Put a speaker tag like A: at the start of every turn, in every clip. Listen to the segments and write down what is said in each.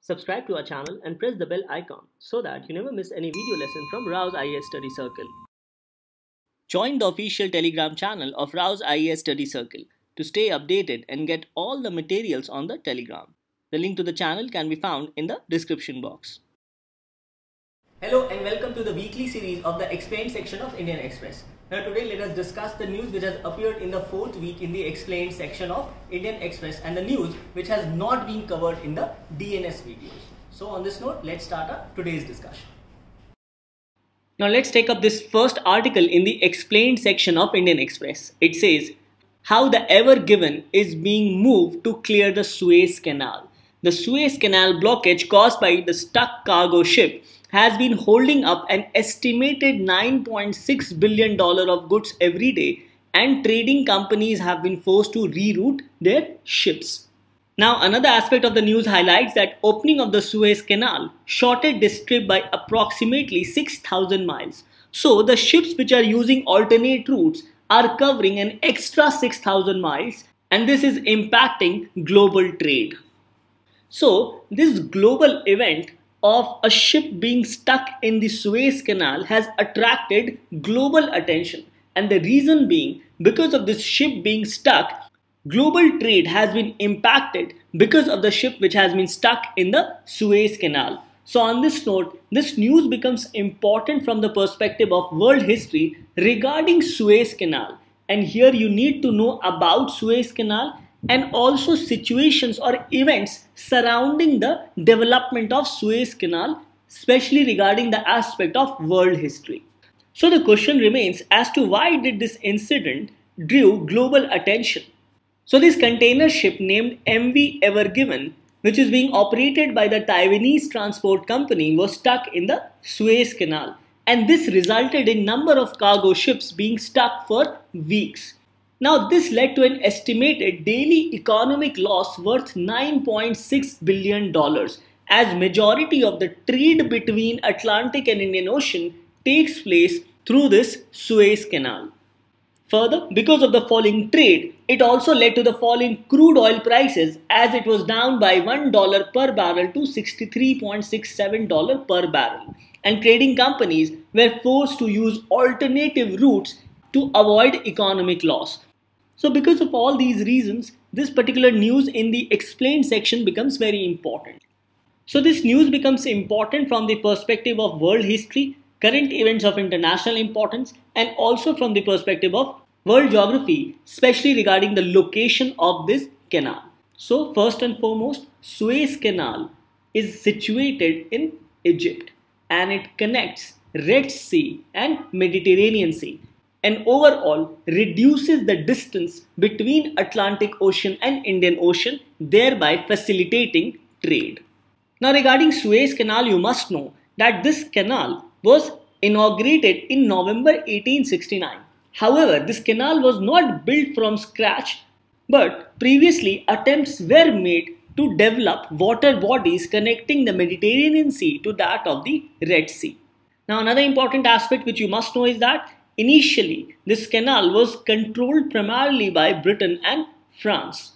A: Subscribe to our channel and press the bell icon so that you never miss any video lesson from Rouse IAS Study Circle. Join the official Telegram channel of Rouse IAS Study Circle to stay updated and get all the materials on the Telegram. The link to the channel can be found in the description box. Hello and welcome to the weekly series of the Explained section of Indian Express. Now today let us discuss the news which has appeared in the 4th week in the Explained section of Indian Express and the news which has not been covered in the DNS videos. So on this note, let's start our today's discussion. Now let's take up this first article in the Explained section of Indian Express. It says, how the Ever Given is being moved to clear the Suez Canal. The Suez Canal blockage caused by the stuck cargo ship has been holding up an estimated $9.6 billion of goods every day, and trading companies have been forced to reroute their ships. Now another aspect of the news highlights that opening of the Suez Canal shortened this trip by approximately 6,000 miles. So the ships which are using alternate routes are covering an extra 6,000 miles, and this is impacting global trade. So this global event of a ship being stuck in the Suez Canal has attracted global attention, and the reason being, because of this ship being stuck, global trade has been impacted because of the ship which has been stuck in the Suez Canal. So on this note, this news becomes important from the perspective of world history regarding Suez Canal, and here you need to know about Suez Canal and also situations or events surrounding the development of Suez Canal, especially regarding the aspect of world history. So the question remains as to why did this incident drew global attention. So this container ship named MV Ever Given, which is being operated by the Taiwanese transport company, was stuck in the Suez Canal, and this resulted in number of cargo ships being stuck for weeks. Now this led to an estimated daily economic loss worth $9.6 billion, as majority of the trade between Atlantic and Indian Ocean takes place through this Suez Canal. Further, because of the falling trade, it also led to the fall in crude oil prices, as it was down by $1 per barrel to $63.67 per barrel, and trading companies were forced to use alternative routes to avoid economic loss. So because of all these reasons, this particular news in the Explained section becomes very important. So this news becomes important from the perspective of world history, current events of international importance, and also from the perspective of world geography, especially regarding the location of this canal. So first and foremost, Suez Canal is situated in Egypt, and it connects Red Sea and Mediterranean Sea, and overall reduces the distance between Atlantic Ocean and Indian Ocean, thereby facilitating trade. Now regarding Suez Canal, you must know that this canal was inaugurated in November 1869. However, this canal was not built from scratch, but previously attempts were made to develop water bodies connecting the Mediterranean Sea to that of the Red Sea. Now another important aspect which you must know is that initially, this canal was controlled primarily by Britain and France.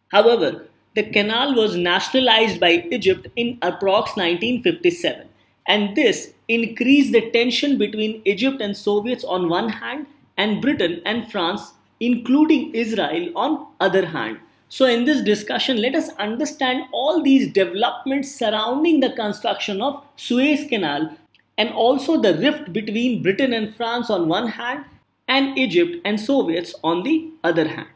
A: However, the canal was nationalized by Egypt in approx 1957, and this increased the tension between Egypt and Soviets on one hand and Britain and France, including Israel, on other hand. So in this discussion, let us understand all these developments surrounding the construction of Suez Canal, and also the rift between Britain and France on one hand and Egypt and Soviets on the other hand.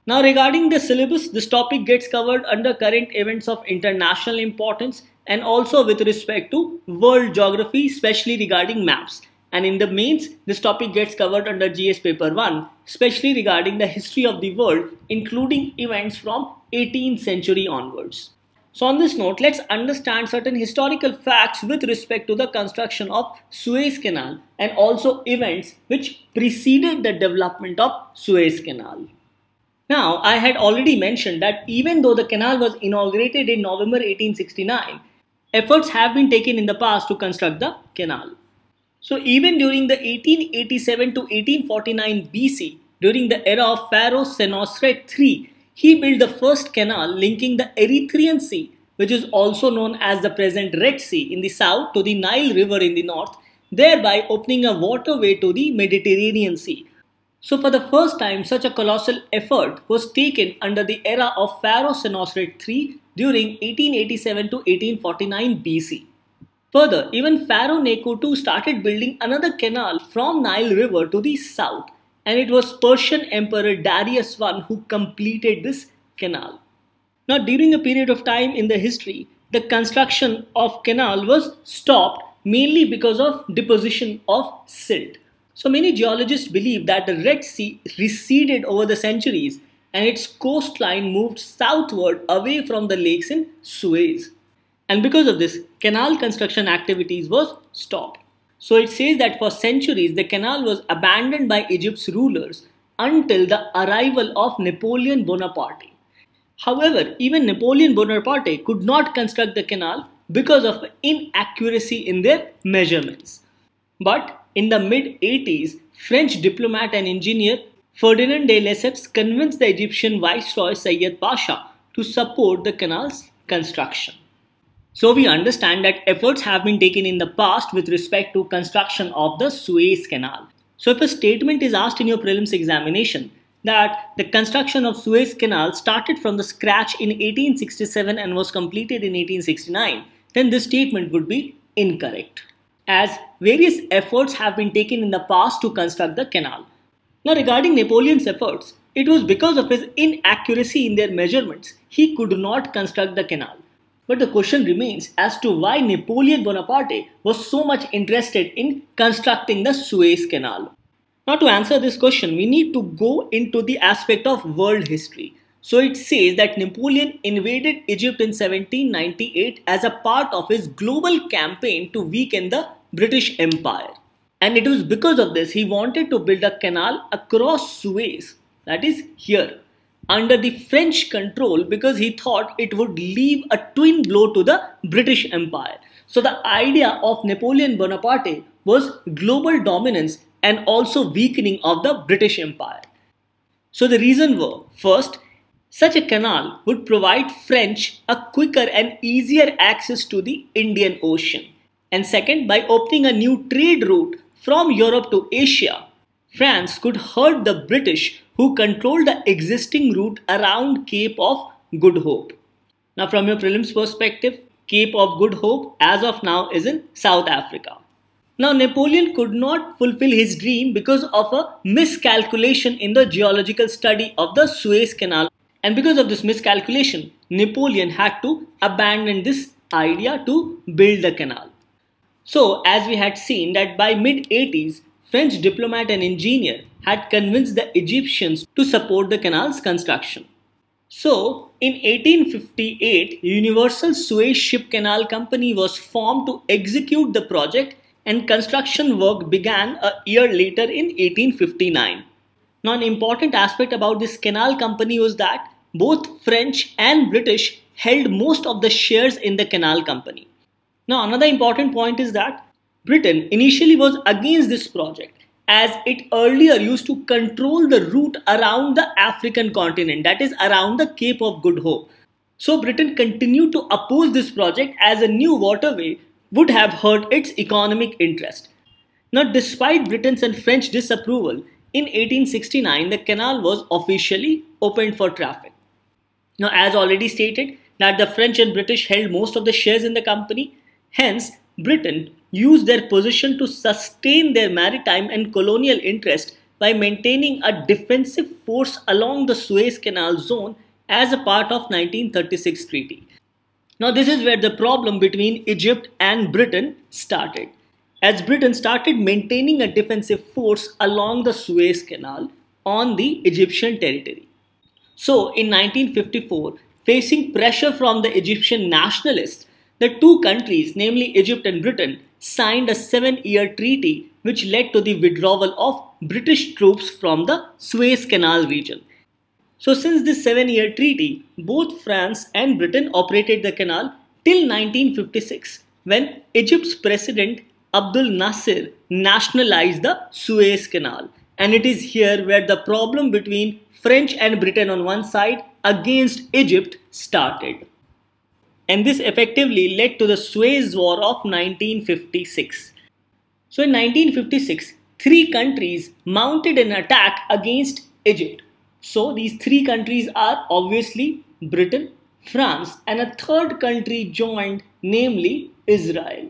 A: Now regarding the syllabus, this topic gets covered under current events of international importance and also with respect to world geography, especially regarding maps. And in the mains, this topic gets covered under GS paper 1, especially regarding the history of the world, including events from 18th century onwards. So on this note, let's understand certain historical facts with respect to the construction of Suez Canal and also events which preceded the development of Suez Canal. Now, I had already mentioned that even though the canal was inaugurated in November 1869, efforts have been taken in the past to construct the canal. So even during the 1887 to 1849 BC, during the era of Pharaoh Senusret III, he built the first canal linking the Erythraean Sea which is also known as the present Red Sea in the south, to the Nile River in the north, thereby opening a waterway to the Mediterranean Sea. So for the first time, such a colossal effort was taken under the era of Pharaoh Senusret III during 1887 to 1849 BC. Further, even Pharaoh Necho II started building another canal from Nile River to the south, and it was Persian Emperor Darius I who completed this canal. Now, during a period of time in the history, the construction of canal was stopped mainly because of deposition of silt. So many geologists believe that the Red Sea receded over the centuries and its coastline moved southward away from the lakes in Suez. And because of this, canal construction activities was stopped. So it says that for centuries the canal was abandoned by Egypt's rulers until the arrival of Napoleon Bonaparte. However, even Napoleon Bonaparte could not construct the canal because of inaccuracy in their measurements. But in the mid-80s, French diplomat and engineer Ferdinand de Lesseps convinced the Egyptian viceroy Sayyid Pasha to support the canal's construction. So we understand that efforts have been taken in the past with respect to construction of the Suez Canal. So if a statement is asked in your prelims examination that the construction of Suez Canal started from the scratch in 1867 and was completed in 1869, then this statement would be incorrect, as various efforts have been taken in the past to construct the canal. Now regarding Napoleon's efforts, it was because of his inaccuracy in their measurements he could not construct the canal. But the question remains as to why Napoleon Bonaparte was so much interested in constructing the Suez Canal. Now to answer this question, we need to go into the aspect of world history. So it says that Napoleon invaded Egypt in 1798 as a part of his global campaign to weaken the British Empire. And it was because of this he wanted to build a canal across Suez, that is here, under the French control, because he thought it would leave a twin blow to the British Empire. So the idea of Napoleon Bonaparte was global dominance and also weakening of the British Empire. So the reason were, first, such a canal would provide French a quicker and easier access to the Indian Ocean. And second, by opening a new trade route from Europe to Asia, France could hurt the British who controlled the existing route around Cape of Good Hope. Now from your prelims perspective, Cape of Good Hope as of now is in South Africa. Now Napoleon could not fulfill his dream because of a miscalculation in the geological study of the Suez Canal, and because of this miscalculation, Napoleon had to abandon this idea to build the canal. So as we had seen that by mid-80s, French diplomat and engineer had convinced the Egyptians to support the canal's construction. So, in 1858, Universal Suez Ship Canal Company was formed to execute the project, and construction work began a year later in 1859. Now, an important aspect about this canal company was that both French and British held most of the shares in the canal company. Now, another important point is that Britain initially was against this project, as it earlier used to control the route around the African continent, that is around the Cape of Good Hope. So Britain continued to oppose this project as a new waterway would have hurt its economic interest. Now despite Britain's and French disapproval, in 1869 the canal was officially opened for traffic. Now as already stated that the French and British held most of the shares in the company, hence Britain used their position to sustain their maritime and colonial interest by maintaining a defensive force along the Suez Canal zone as a part of 1936 treaty. Now this is where the problem between Egypt and Britain started, as Britain started maintaining a defensive force along the Suez Canal on the Egyptian territory. So in 1954, facing pressure from the Egyptian nationalists, the two countries, namely Egypt and Britain, signed a 7-year treaty which led to the withdrawal of British troops from the Suez Canal region. So since this 7-year treaty, both France and Britain operated the canal till 1956, when Egypt's president Abdul Nasser nationalized the Suez Canal. And it is here where the problem between French and Britain on one side against Egypt started. and this effectively led to the Suez War of 1956. So in 1956, three countries mounted an attack against Egypt. So these three countries are obviously Britain, France, and a third country joined, namely Israel.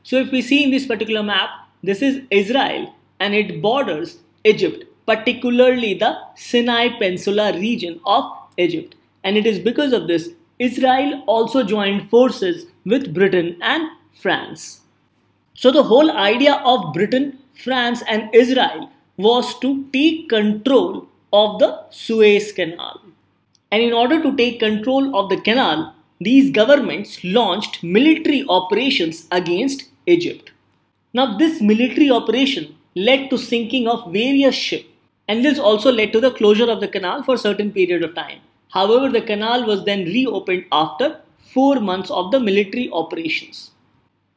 A: So if we see in this particular map, this is Israel and it borders Egypt, particularly the Sinai Peninsula region of Egypt. And it is because of this, Israel also joined forces with Britain and France. So the whole idea of Britain, France and Israel was to take control of the Suez Canal. And in order to take control of the canal, these governments launched military operations against Egypt. Now this military operation led to sinking of various ships, and this also led to the closure of the canal for a certain period of time. However, the canal was then reopened after 4 months of the military operations.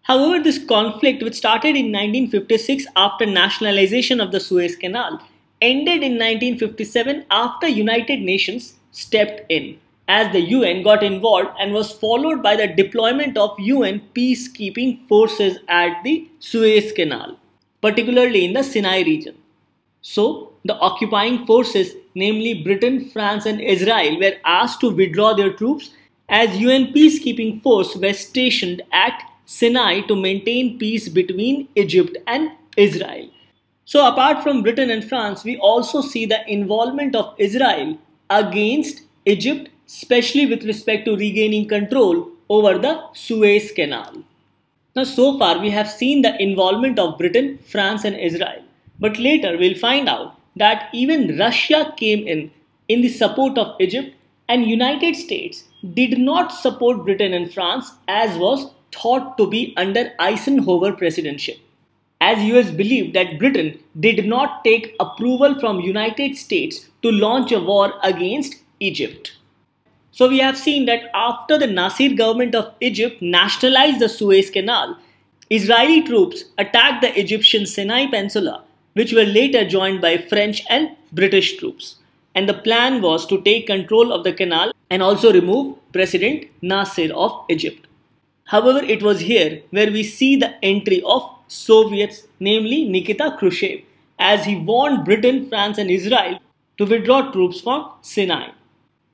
A: However, this conflict, which started in 1956 after nationalization of the Suez Canal, ended in 1957 after United Nations stepped in, as the UN got involved, and was followed by the deployment of UN peacekeeping forces at the Suez Canal, particularly in the Sinai region. So, the occupying forces, namely Britain, France and Israel, were asked to withdraw their troops as UN peacekeeping force were stationed at Sinai to maintain peace between Egypt and Israel. So apart from Britain and France, we also see the involvement of Israel against Egypt, especially with respect to regaining control over the Suez Canal. Now so far we have seen the involvement of Britain, France and Israel. But later we'll find out that even Russia came in the support of Egypt, and United States did not support Britain and France as was thought to be under Eisenhower presidency, as US believed that Britain did not take approval from United States to launch a war against Egypt. So we have seen that after the Nasser government of Egypt nationalized the Suez Canal, Israeli troops attacked the Egyptian Sinai Peninsula, which were later joined by French and British troops. And the plan was to take control of the canal and also remove President Nasser of Egypt. However, it was here where we see the entry of Soviets, namely Nikita Khrushchev, as he warned Britain, France and Israel to withdraw troops from Sinai.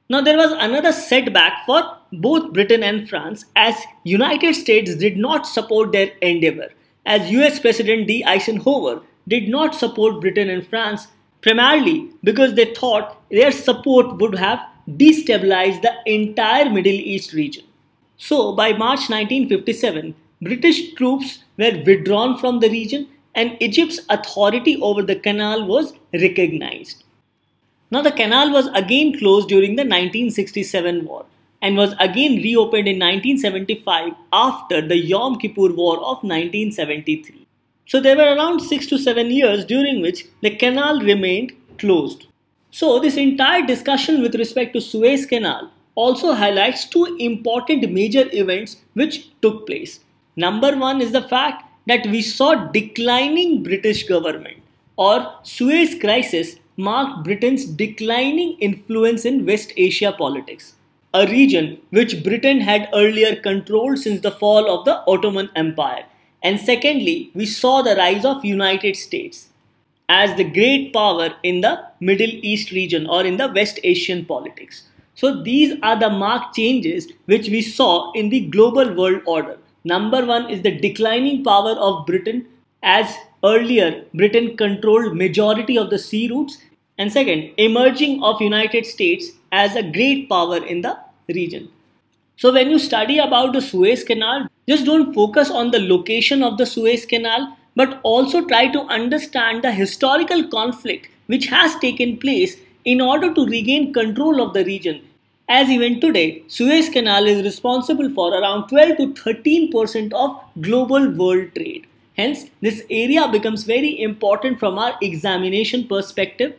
A: Now there was another setback for both Britain and France, as United States did not support their endeavor, as US President D. Eisenhower did not support Britain and France primarily because they thought their support would have destabilized the entire Middle East region. So by March 1957, British troops were withdrawn from the region and Egypt's authority over the canal was recognized. Now the canal was again closed during the 1967 war and was again reopened in 1975 after the Yom Kippur War of 1973. So there were around 6 to 7 years during which the canal remained closed. So this entire discussion with respect to Suez Canal also highlights two important major events which took place. Number one is the fact that we saw declining British government, or Suez Crisis marked Britain's declining influence in West Asia politics, a region which Britain had earlier controlled since the fall of the Ottoman Empire. And secondly, we saw the rise of United States as the great power in the Middle East region or in the West Asian politics. So these are the marked changes which we saw in the global world order. Number one is the declining power of Britain, as earlier Britain controlled majority of the sea routes, and second, emerging of United States as a great power in the region. So when you study about the Suez Canal, just don't focus on the location of the Suez Canal, but also try to understand the historical conflict which has taken place in order to regain control of the region. As even today, Suez Canal is responsible for around 12 to 13% of global world trade. Hence, this area becomes very important from our examination perspective,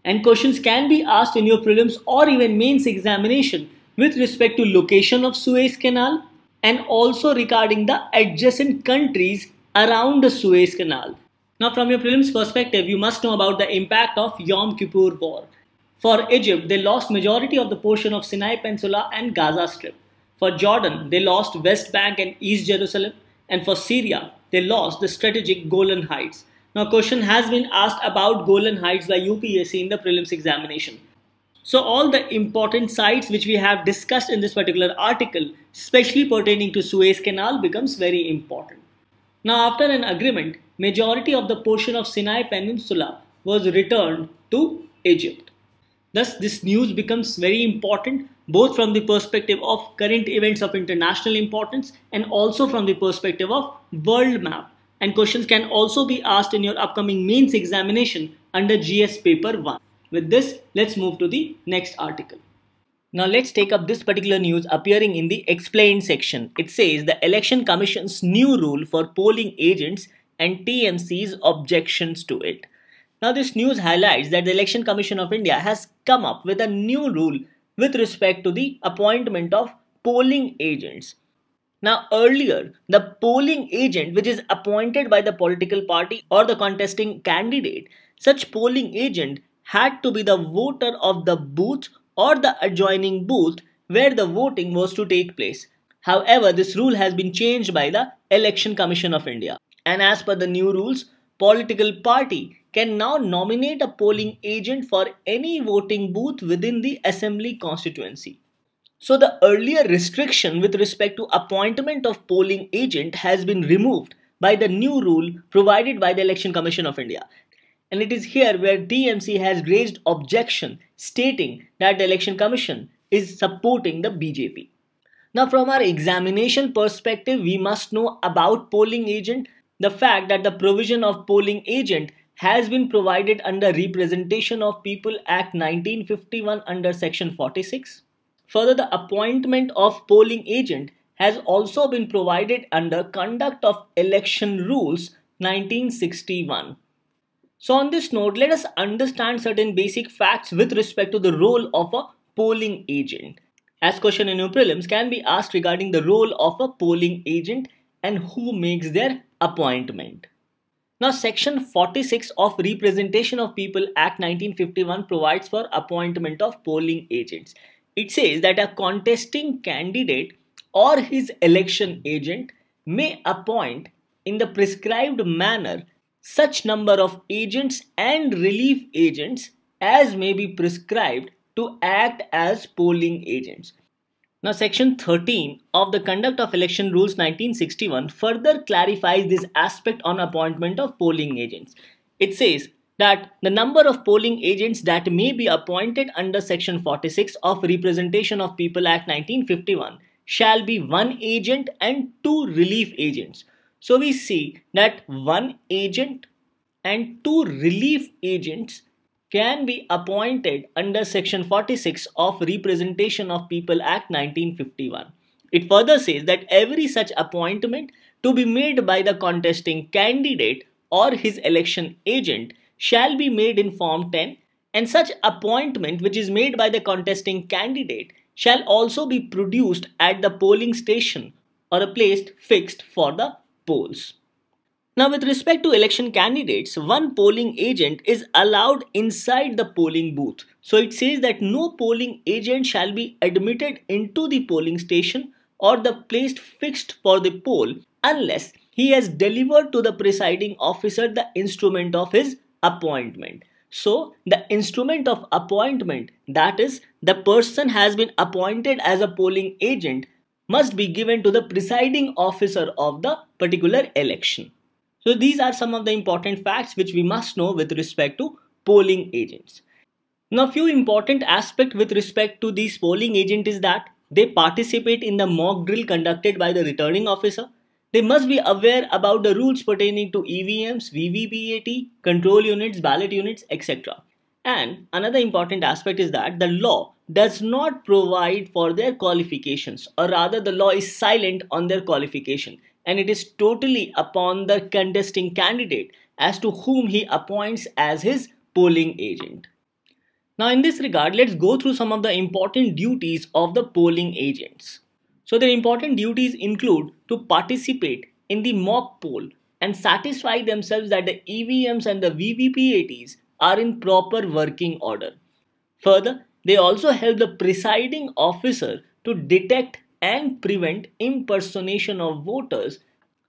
A: and questions can be asked in your prelims or even mains examination with respect to location of Suez Canal and also regarding the adjacent countries around the Suez Canal. Now from your prelims perspective, you must know about the impact of Yom Kippur War. For Egypt, they lost majority of the portion of Sinai Peninsula and Gaza Strip. For Jordan, they lost West Bank and East Jerusalem, and for Syria, they lost the strategic Golan Heights. Now, a question has been asked about Golan Heights by UPSC in the prelims examination. So, all the important sites which we have discussed in this particular article, especially pertaining to Suez Canal, becomes very important. Now, after an agreement, majority of the portion of Sinai Peninsula was returned to Egypt. Thus, this news becomes very important both from the perspective of current events of international importance and also from the perspective of world map. And questions can also be asked in your upcoming mains examination under GS paper 1. With this, let's move to the next article. Now let's take up this particular news appearing in the explained section. It says the Election Commission's new rule for polling agents and TMC's objections to it. Now this news highlights that the Election Commission of India has come up with a new rule with respect to the appointment of polling agents. Now earlier, the polling agent which is appointed by the political party or the contesting candidate, such polling agent had to be the voter of the booth or the adjoining booth where the voting was to take place. However, this rule has been changed by the Election Commission of India. And as per the new rules, political party can now nominate a polling agent for any voting booth within the assembly constituency. So the earlier restriction with respect to appointment of polling agent has been removed by the new rule provided by the Election Commission of India. And it is here where TMC has raised objection stating that the Election Commission is supporting the BJP. Now from our examination perspective, we must know about polling agent, the fact that the provision of polling agent has been provided under Representation of People Act 1951 under section 46. Further, the appointment of polling agent has also been provided under Conduct of Election Rules 1961. So on this note, let us understand certain basic facts with respect to the role of a polling agent. As question in your prelims can be asked regarding the role of a polling agent and who makes their appointment. Now section 46 of Representation of People Act 1951 provides for appointment of polling agents. It says that a contesting candidate or his election agent may appoint in the prescribed manner such number of agents and relief agents as may be prescribed to act as polling agents. Now section 13 of the Conduct of Election Rules 1961 further clarifies this aspect on appointment of polling agents. It says that the number of polling agents that may be appointed under section 46 of Representation of People Act 1951 shall be 1 agent and 2 relief agents. So we see that 1 agent and 2 relief agents can be appointed under section 46 of Representation of People Act 1951. It further says that every such appointment to be made by the contesting candidate or his election agent shall be made in Form 10, and such appointment which is made by the contesting candidate shall also be produced at the polling station or a place fixed for the polls. Now with respect to election candidates, 1 polling agent is allowed inside the polling booth. So it says that no polling agent shall be admitted into the polling station or the place fixed for the poll unless he has delivered to the presiding officer the instrument of his appointment. So the instrument of appointment, that is, the person has been appointed as a polling agent, must be given to the presiding officer of the particular election. So these are some of the important facts which we must know with respect to polling agents. Now few important aspects with respect to these polling agents is that they participate in the mock drill conducted by the returning officer. They must be aware about the rules pertaining to EVMs, VVPAT, control units, ballot units, etc. And another important aspect is that the law does not provide for their qualifications, or rather the law is silent on their qualification, and it is totally upon the contesting candidate as to whom he appoints as his polling agent. Now in this regard, let's go through some of the important duties of the polling agents. So their important duties include to participate in the mock poll and satisfy themselves that the EVMs and the VVPATs are in proper working order. Further, they also help the presiding officer to detect and prevent impersonation of voters.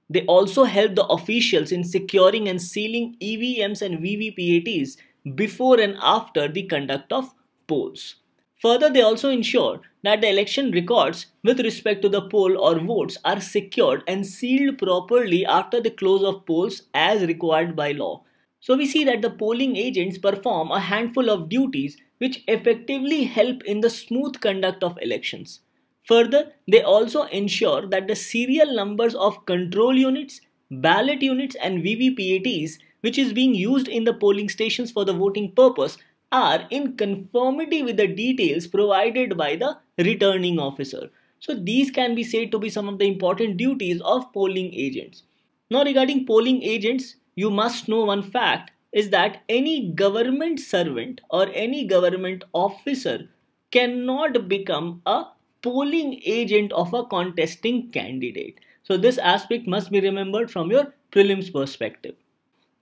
A: They also help the officials in securing and sealing EVMs and VVPATs before and after the conduct of polls. Further, they also ensure that the election records with respect to the poll or votes are secured and sealed properly after the close of polls as required by law. So we see that the polling agents perform a handful of duties which effectively help in the smooth conduct of elections. Further, they also ensure that the serial numbers of control units, ballot units and VVPATs which is being used in the polling stations for the voting purpose are in conformity with the details provided by the returning officer. So these can be said to be some of the important duties of polling agents. Now regarding polling agents, you must know one fact is that any government servant or any government officer cannot become a polling agent of a contesting candidate. So this aspect must be remembered from your prelims perspective.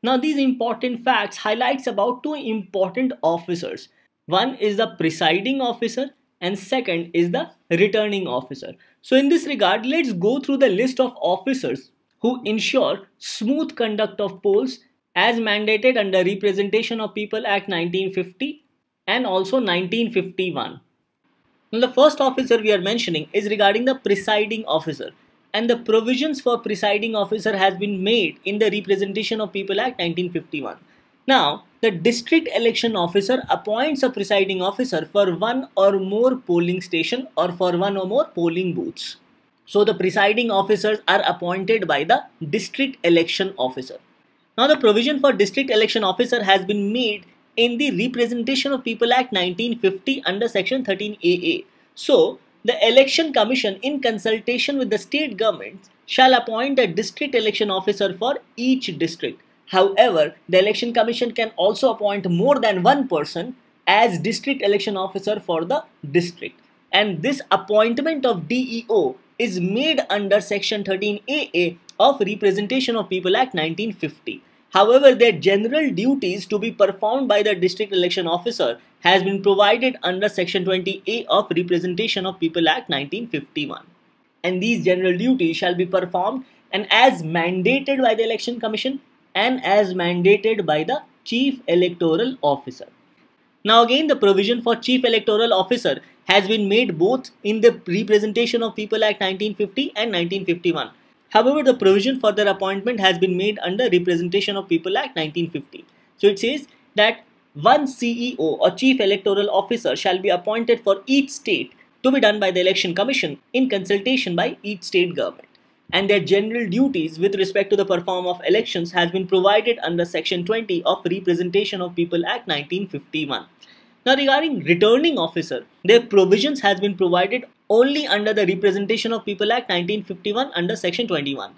A: Now these important facts highlights about two important officers. One is the presiding officer and second is the returning officer. So in this regard, let's go through the list of officers who ensure smooth conduct of polls as mandated under Representation of People Act 1950 and also 1951. Now the first officer we are mentioning is regarding the presiding officer, and the provisions for presiding officer has been made in the Representation of People Act 1951. Now, the district election officer appoints a presiding officer for one or more polling station or for one or more polling booths. So the presiding officers are appointed by the district election officer. Now the provision for district election officer has been made in the Representation of People Act 1950 under section 13AA. So the Election Commission in consultation with the state governments shall appoint a district election officer for each district. However, the Election Commission can also appoint more than one person as district election officer for the district. And this appointment of DEO is made under section 13AA of Representation of People Act 1950. However, their general duties to be performed by the district election officer has been provided under section 20A of Representation of People Act 1951. And these general duties shall be performed and as mandated by the Election Commission and as mandated by the Chief Electoral Officer. Now again, the provision for Chief Electoral Officer has been made both in the Representation of People Act 1950 and 1951. However, the provision for their appointment has been made under Representation of People Act 1950. So it says that one CEO or Chief Electoral Officer shall be appointed for each state to be done by the Election Commission in consultation by each state government. And their general duties with respect to the performance of elections has been provided under section 20 of Representation of People Act 1951. Now regarding returning officer, their provisions has been provided only under the Representation of People Act 1951 under section 21.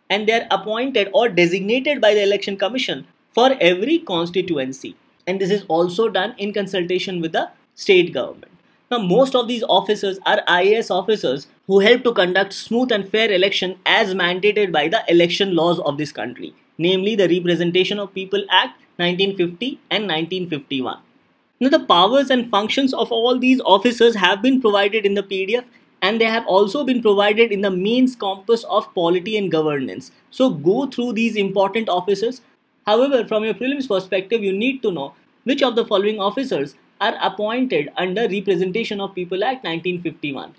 A: And they are appointed or designated by the Election Commission for every constituency. And this is also done in consultation with the state government. Now most of these officers are IAS officers who help to conduct smooth and fair election as mandated by the election laws of this country, namely the Representation of People Act 1950 and 1951. Now the powers and functions of all these officers have been provided in the PDF and they have also been provided in the mains compass of polity and governance. So go through these important officers. However, from your prelims perspective, you need to know which of the following officers are appointed under Representation of People Act 1951.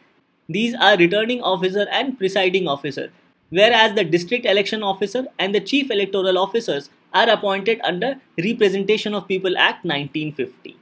A: These are returning officer and presiding officer, whereas the district election officer and the chief electoral officers are appointed under Representation of People Act 1950.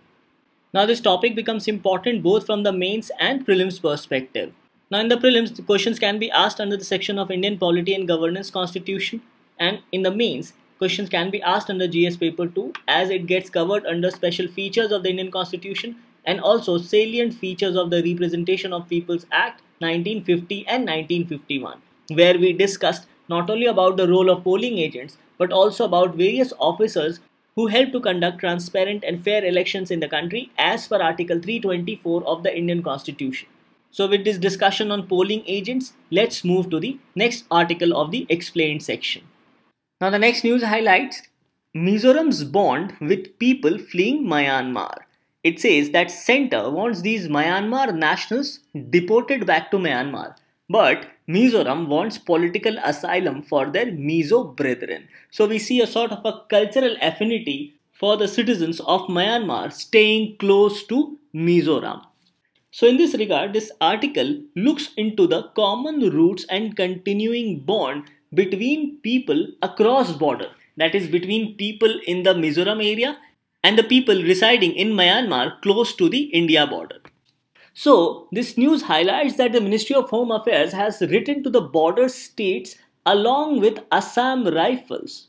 A: Now this topic becomes important both from the mains and prelims perspective. Now in the prelims, the questions can be asked under the section of Indian Polity and Governance Constitution, and in the mains, questions can be asked under GS paper 2 as it gets covered under special features of the Indian Constitution and also salient features of the Representation of People's Act 1950 and 1951, where we discussed not only about the role of polling agents but also about various officers who help to conduct transparent and fair elections in the country as per Article 324 of the Indian Constitution. So with this discussion on polling agents, let's move to the next article of the explained section. Now the next news highlights Mizoram's bond with people fleeing Myanmar. It says that center wants these Myanmar nationals deported back to Myanmar, but Mizoram wants political asylum for their Mizo brethren. So we see a sort of a cultural affinity for the citizens of Myanmar staying close to Mizoram. So in this regard, this article looks into the common roots and continuing bond between people across border. That is between people in the Mizoram area and the people residing in Myanmar close to the India border. So this news highlights that the Ministry of Home Affairs has written to the border states along with Assam Rifles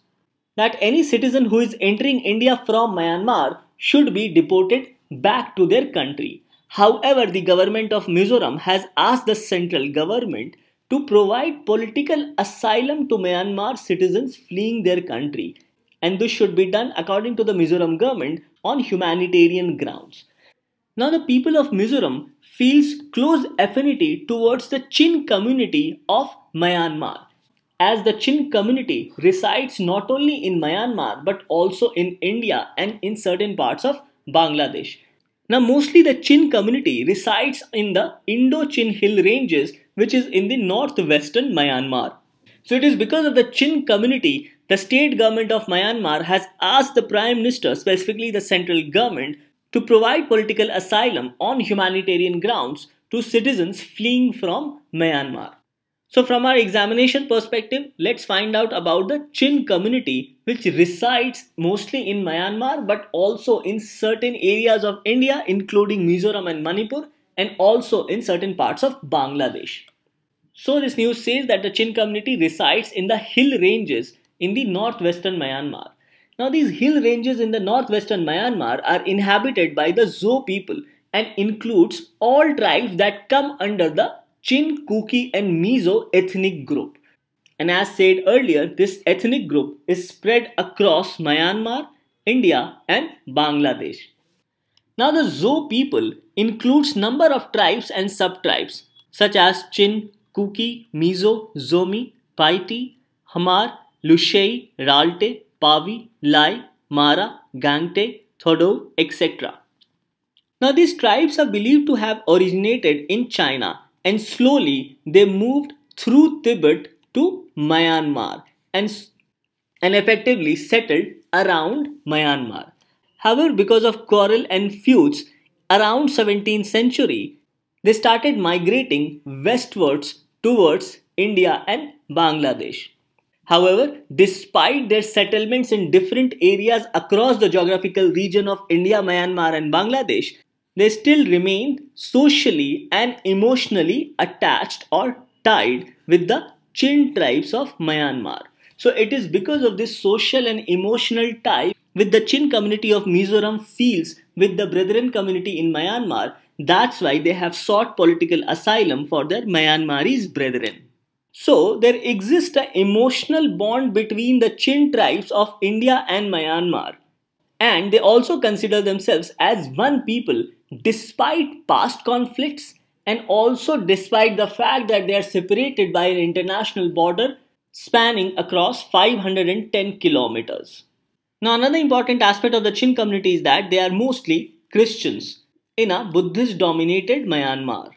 A: that any citizen who is entering India from Myanmar should be deported back to their country. However, the government of Mizoram has asked the central government to provide political asylum to Myanmar citizens fleeing their country, and this should be done according to the Mizoram government on humanitarian grounds. Now, the people of Mizoram feels close affinity towards the Chin community of Myanmar, as the Chin community resides not only in Myanmar but also in India and in certain parts of Bangladesh. Now, mostly the Chin community resides in the Indo-Chin hill ranges, which is in the northwestern Myanmar. So it is because of the Chin community, the state government of Myanmar has asked the Prime Minister, specifically the central government, to provide political asylum on humanitarian grounds to citizens fleeing from Myanmar. So from our examination perspective, let's find out about the Chin community, which resides mostly in Myanmar but also in certain areas of India including Mizoram and Manipur, and also in certain parts of Bangladesh. So this news says that the Chin community resides in the hill ranges in the northwestern Myanmar. Now these hill ranges in the northwestern Myanmar are inhabited by the Zo people and includes all tribes that come under the Chin, Kuki and Mizo ethnic group. And as said earlier, this ethnic group is spread across Myanmar, India and Bangladesh. Now the Zo people includes number of tribes and sub-tribes such as Chin, Kuki, Mizo, Zomi, Paiti, Hamar, Lushei, Ralte, Pavi, Lai, Mara, Gangte, Thodo, etc. Now these tribes are believed to have originated in China, and slowly they moved through Tibet to Myanmar and effectively settled around Myanmar. However, because of quarrel and feuds around 17th century, they started migrating westwards towards India and Bangladesh. However, despite their settlements in different areas across the geographical region of India, Myanmar and Bangladesh, they still remained socially and emotionally attached or tied with the Chin tribes of Myanmar. So it is because of this social and emotional tie with the Chin community of Mizoram feels with the brethren community in Myanmar, that's why they have sought political asylum for their Myanmarese brethren. So there exists an emotional bond between the Chin tribes of India and Myanmar, and they also consider themselves as one people despite past conflicts and also despite the fact that they are separated by an international border spanning across 510 kilometers. Now another important aspect of the Chin community is that they are mostly Christians in a Buddhist dominated Myanmar.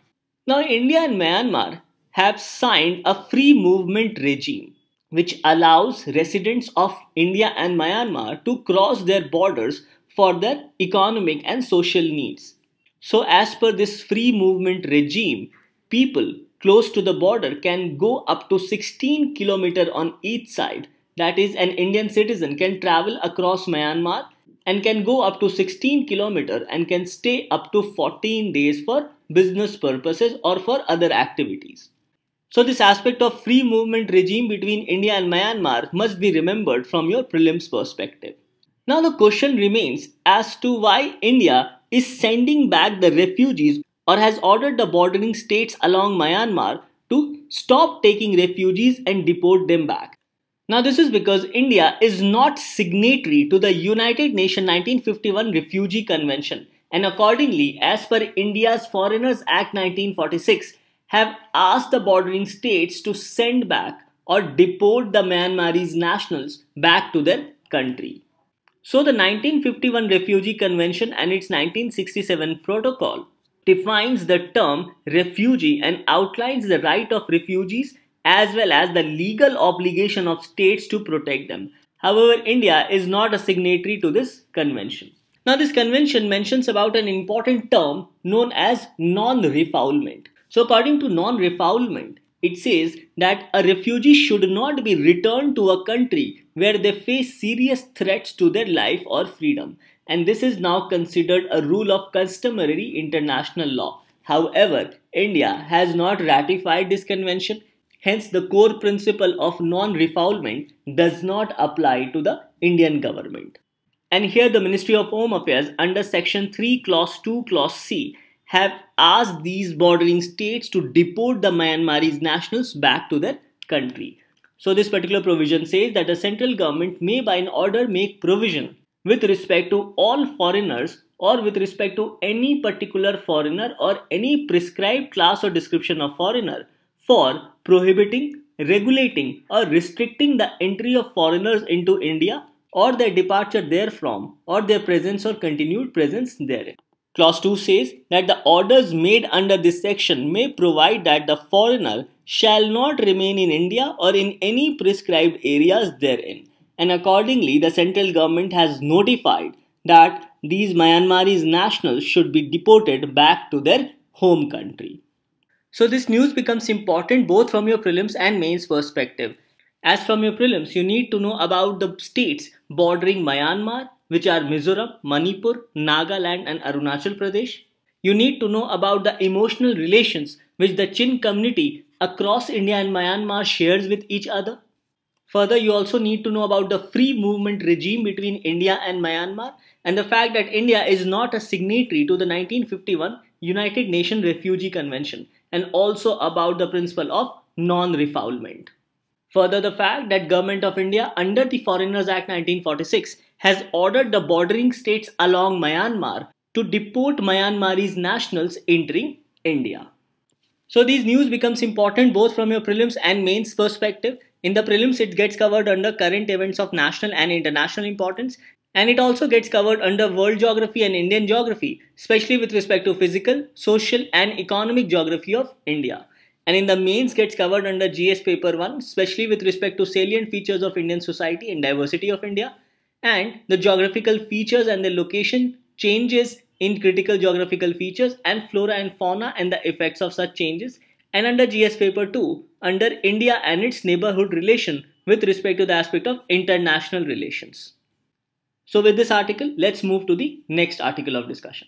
A: Now India and Myanmar have signed a free movement regime which allows residents of India and Myanmar to cross their borders for their economic and social needs. So as per this free movement regime, people close to the border can go up to 16 km on each side. That is, an Indian citizen can travel across Myanmar and can go up to 16 km and can stay up to 14 days for business purposes or for other activities. So this aspect of free movement regime between India and Myanmar must be remembered from your prelims perspective. Now the question remains as to why India is sending back the refugees or has ordered the bordering states along Myanmar to stop taking refugees and deport them back. Now this is because India is not signatory to the United Nations 1951 Refugee Convention, and accordingly, as per India's Foreigners Act 1946, have asked the bordering states to send back or deport the Myanmarese nationals back to their country. So the 1951 Refugee Convention and its 1967 Protocol defines the term refugee and outlines the right of refugees as well as the legal obligation of states to protect them. However, India is not a signatory to this convention. Now, this convention mentions about an important term known as non-refoulement. So, according to non-refoulement, it says that a refugee should not be returned to a country where they face serious threats to their life or freedom. And this is now considered a rule of customary international law. However, India has not ratified this convention. Hence, the core principle of non-refoulement does not apply to the Indian government. And here the Ministry of Home Affairs under Section 3 Clause 2 Clause C have asked these bordering states to deport the Myanmarese nationals back to their country. So this particular provision says that the central government may by an order make provision with respect to all foreigners or with respect to any particular foreigner or any prescribed class or description of foreigner for prohibiting, regulating or restricting the entry of foreigners into India or their departure therefrom, or their presence or continued presence therein. Clause 2 says that the orders made under this section may provide that the foreigner shall not remain in India or in any prescribed areas therein. And accordingly, the central government has notified that these Myanmarese nationals should be deported back to their home country. So this news becomes important both from your prelims and mains perspective. As from your prelims, you need to know about the states bordering Myanmar, which are Mizoram, Manipur, Nagaland and Arunachal Pradesh. You need to know about the emotional relations which the Chin community across India and Myanmar shares with each other. Further, you also need to know about the free movement regime between India and Myanmar and the fact that India is not a signatory to the 1951 United Nations Refugee Convention, and also about the principle of non-refoulement. Further, the fact that Government of India under the Foreigners Act 1946 has ordered the bordering states along Myanmar to deport Myanmarese nationals entering India. So these news becomes important both from your prelims and mains perspective. In the prelims, it gets covered under current events of national and international importance, and it also gets covered under world geography and Indian geography, especially with respect to physical, social and economic geography of India. And in the mains gets covered under GS paper 1, especially with respect to salient features of Indian society and diversity of India, and the geographical features and the location changes in critical geographical features and flora and fauna and the effects of such changes, and under GS paper 2 under India and its neighborhood relation with respect to the aspect of international relations. So with this article, let's move to the next article of discussion.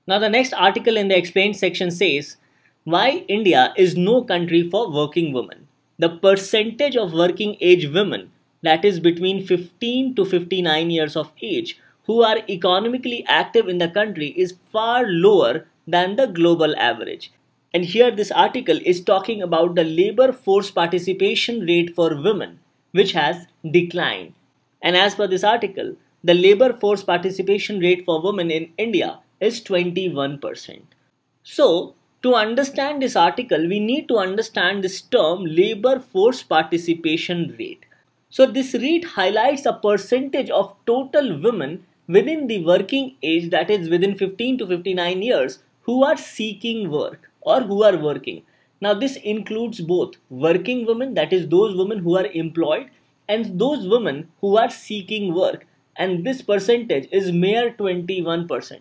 A: Now the next article in the explained section says, why India is no country for working women. The percentage of working age women, that is between 15 to 59 years of age, who are economically active in the country is far lower than the global average. And here this article is talking about the labor force participation rate for women, which has declined. And as per this article, the labor force participation rate for women in India is 21%. So, to understand this article, we need to understand this term labor force participation rate. So this rate highlights a percentage of total women within the working age, that is within 15 to 59 years, who are seeking work or who are working. Now this includes both working women, that is those women who are employed, and those women who are seeking work, and this percentage is mere 21%.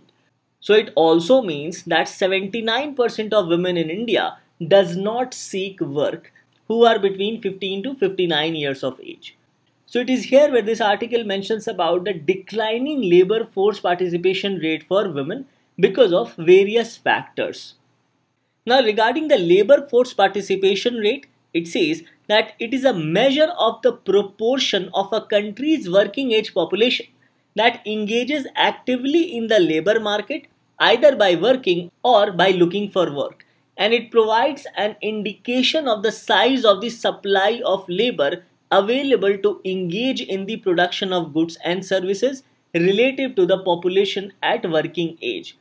A: So it also means that 79% of women in India does not seek work who are between 15 to 59 years of age. So it is here where this article mentions about the declining labor force participation rate for women because of various factors. Now regarding the labor force participation rate, it says that it is a measure of the proportion of a country's working age population that engages actively in the labor market either by working or by looking for work, and it provides an indication of the size of the supply of labor available to engage in the production of goods and services relative to the population at working age.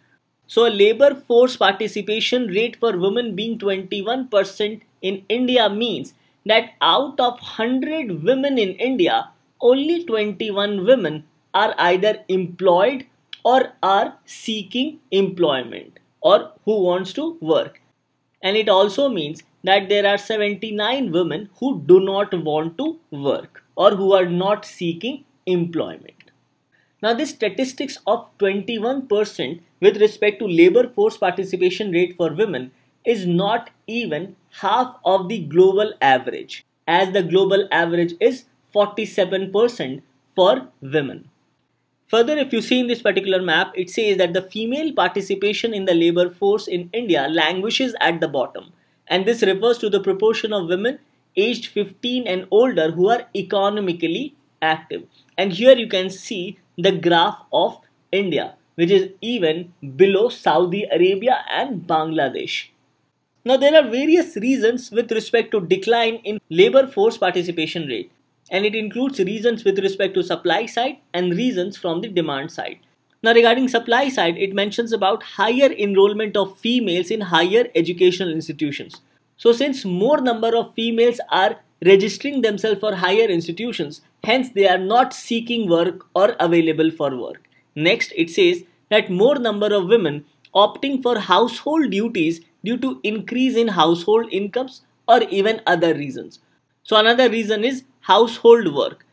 A: So a labor force participation rate for women being 21% in India means that out of 100 women in India, only 21 women are either employed or are seeking employment or who wants to work. And it also means that there are 79 women who do not want to work or who are not seeking employment. Now, this statistics of 21% with respect to labor force participation rate for women is not even half of the global average, as the global average is 47% for women. Further, if you see in this particular map, it says that the female participation in the labor force in India languishes at the bottom, and this refers to the proportion of women aged 15 and older who are economically active. And here you can see the graph of India, which is even below Saudi Arabia and Bangladesh. Now, there are various reasons with respect to decline in labor force participation rate, and it includes reasons with respect to supply side and reasons from the demand side. Now, regarding supply side, it mentions about higher enrollment of females in higher educational institutions. So, since more number of females are registering themselves for higher institutions, hence they are not seeking work or available for work. Next, it says that more number of women opting for household duties due to increase in household incomes or even other reasons. So another reason is household work,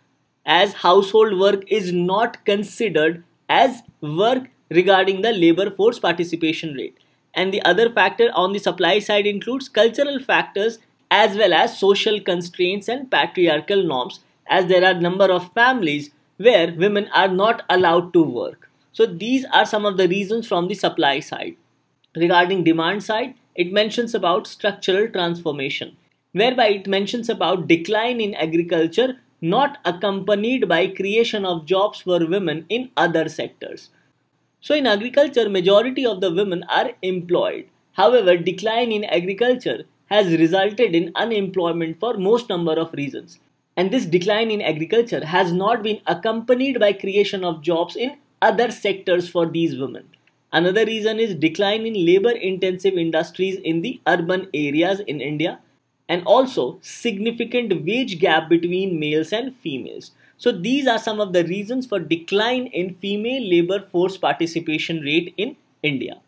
A: as household work is not considered as work regarding the labor force participation rate. And the other factor on the supply side includes cultural factors as well as social constraints and patriarchal norms, as there are number of families where women are not allowed to work. So these are some of the reasons from the supply side. Regarding demand side, it mentions about structural transformation, whereby it mentions about decline in agriculture not accompanied by creation of jobs for women in other sectors. So in agriculture, majority of the women are employed. However, decline in agriculture has resulted in unemployment for most number of reasons. And this decline in agriculture has not been accompanied by creation of jobs in other sectors for these women. Another reason is decline in labor intensive industries in the urban areas in India, and also significant wage gap between males and females. So these are some of the reasons for decline in female labor force participation rate in India.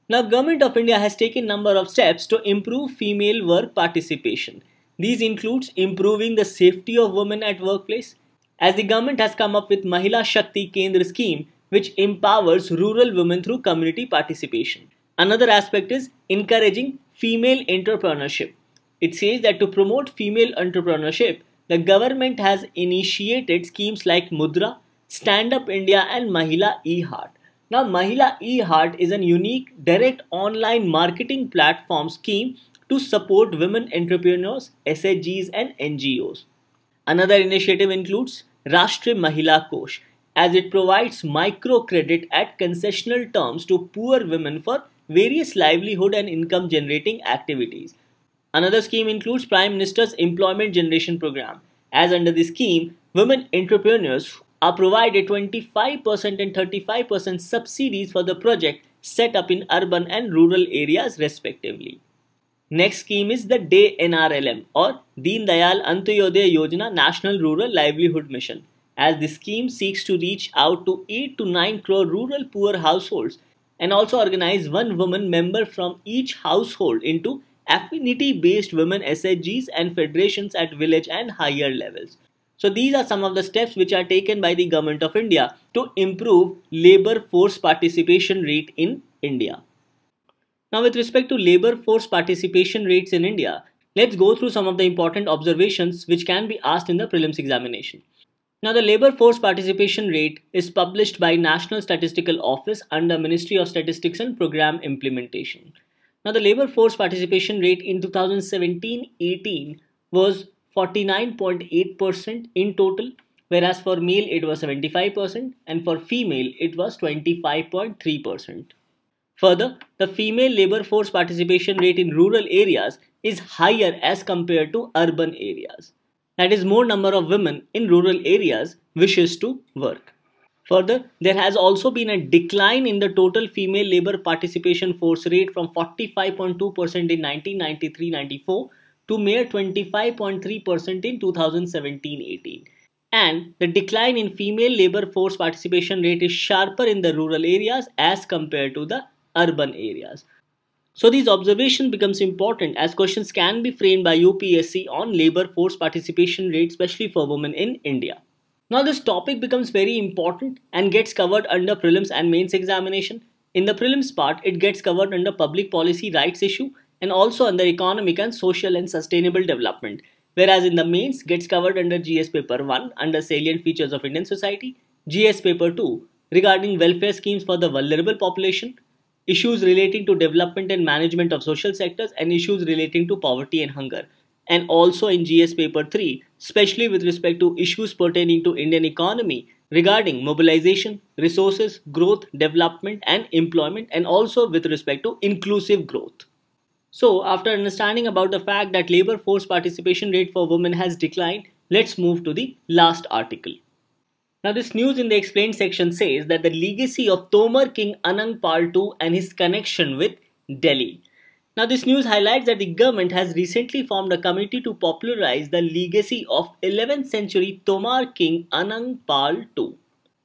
A: Now, Government of India has taken number of steps to improve female work participation. These includes improving the safety of women at workplace, as the government has come up with Mahila Shakti Kendra scheme, which empowers rural women through community participation. Another aspect is encouraging female entrepreneurship. It says that to promote female entrepreneurship, the government has initiated schemes like Mudra, Stand Up India and Mahila E-Heart. Now, Mahila E-Heart is a unique direct online marketing platform scheme to support women entrepreneurs, SHGs and NGOs. Another initiative includes Rashtriya Mahila Kosh, as it provides microcredit at concessional terms to poor women for various livelihood and income generating activities. Another scheme includes Prime Minister's Employment Generation Program, as under the scheme, women entrepreneurs are provided 25% and 35% subsidies for the project set up in urban and rural areas respectively. Next scheme is the DAY NRLM or Deen Dayal Antyodaya Yojana National Rural Livelihood Mission, as the scheme seeks to reach out to 8 to 9 crore rural poor households and also organize one woman member from each household into affinity-based women SHGs and federations at village and higher levels. So these are some of the steps which are taken by the Government of India to improve labor force participation rate in India. Now, with respect to labor force participation rates in India, let's go through some of the important observations which can be asked in the prelims examination. Now, the labor force participation rate is published by National Statistical Office under Ministry of Statistics and Program Implementation. Now, the labor force participation rate in 2017-18 was 49.8% in total, whereas for male it was 75% and for female it was 25.3%. Further, the female labor force participation rate in rural areas is higher as compared to urban areas. That is, more number of women in rural areas wishes to work. Further, there has also been a decline in the total female labor participation force rate from 45.2% in 1993-94 to mere 25.3% in 2017-18. And the decline in female labor force participation rate is sharper in the rural areas as compared to the urban areas. So these observations becomes important as questions can be framed by UPSC on labor force participation rate, especially for women in India. Now this topic becomes very important and gets covered under prelims and mains examination. In the prelims part, it gets covered under public policy rights issue and also under economic and social and sustainable development. Whereas in the mains gets covered under GS paper 1 under salient features of Indian society, GS paper 2 regarding welfare schemes for the vulnerable population, issues relating to development and management of social sectors, and issues relating to poverty and hunger. And also in GS paper 3, especially with respect to issues pertaining to Indian economy regarding mobilization, resources, growth, development and employment, and also with respect to inclusive growth. So after understanding about the fact that labor force participation rate for women has declined, let's move to the last article. Now this news in the explained section says that the legacy of Tomar King Anang Pal II and his connection with Delhi. Now this news highlights that the government has recently formed a committee to popularize the legacy of 11th century Tomar King Anang Pal II.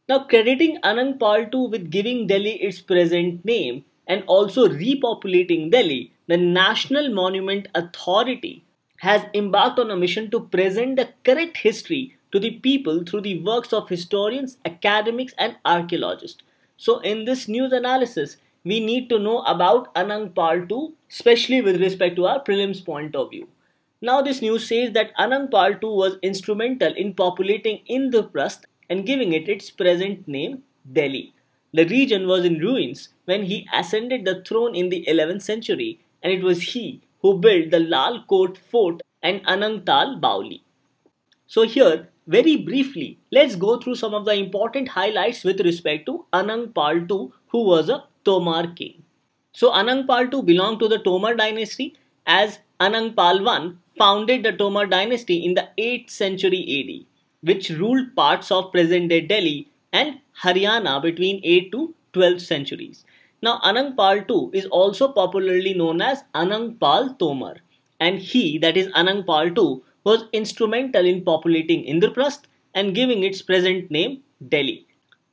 A: Now crediting Anang Pal II with giving Delhi its present name and also repopulating Delhi, the National Monument Authority has embarked on a mission to present the correct history to the people through the works of historians, academics and archaeologists. So in this news analysis, we need to know about Anang Pal II, especially with respect to our prelims point of view. Now this news says that Anang Pal II was instrumental in populating Indraprastha and giving it its present name, Delhi. The region was in ruins when he ascended the throne in the 11th century, and it was he who built the Lal Kot Fort and Anang Tal Baoli. So here, very briefly, let's go through some of the important highlights with respect to Anang Pal II, who was a Tomar king. So Anang Pal II belonged to the Tomar dynasty, as Anang Pal I founded the Tomar dynasty in the 8th century AD, which ruled parts of present-day Delhi and Haryana between 8th to 12th centuries. Now Anang Pal II is also popularly known as Anang Pal Tomar, and he, that is Anang Pal II, was instrumental in populating Indraprastha and giving its present name Delhi.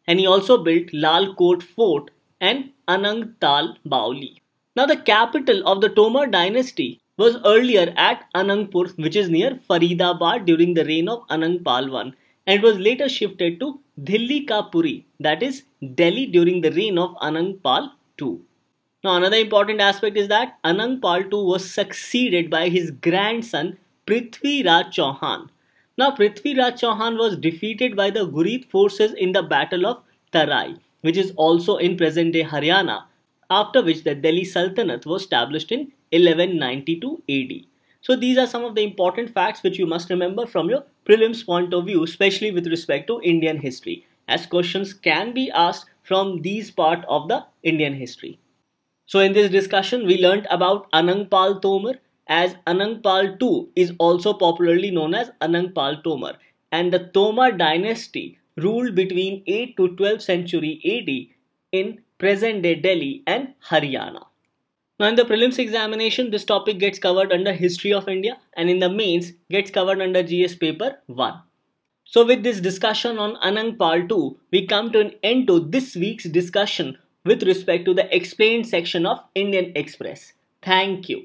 A: And he also built Lal Kot Fort and Anang Tal Baoli. Now the capital of the Tomar dynasty was earlier at Anangpur, which is near Faridabad during the reign of Anang Pal I, and it was later shifted to Dilli Ka Puri, that is Delhi, during the reign of Anang Pal II. Now another important aspect is that Anang Pal II was succeeded by his grandson Prithvi Raj Chauhan. Now Prithvi Raj Chauhan was defeated by the Ghurid forces in the Battle of Tarai, which is also in present-day Haryana, after which the Delhi Sultanate was established in 1192 AD. So these are some of the important facts which you must remember from your prelims point of view, especially with respect to Indian history, as questions can be asked from these part of the Indian history. So in this discussion, we learnt about Anang Pal Tomar, as Anang Pal II is also popularly known as Anang Pal Tomar, and the Tomar dynasty ruled between 8th to 12th century AD in present-day Delhi and Haryana. Now in the prelims examination, this topic gets covered under History of India, and in the mains gets covered under GS paper 1. So with this discussion on Anang Pal II, we come to an end to this week's discussion with respect to the explained section of Indian Express. Thank you.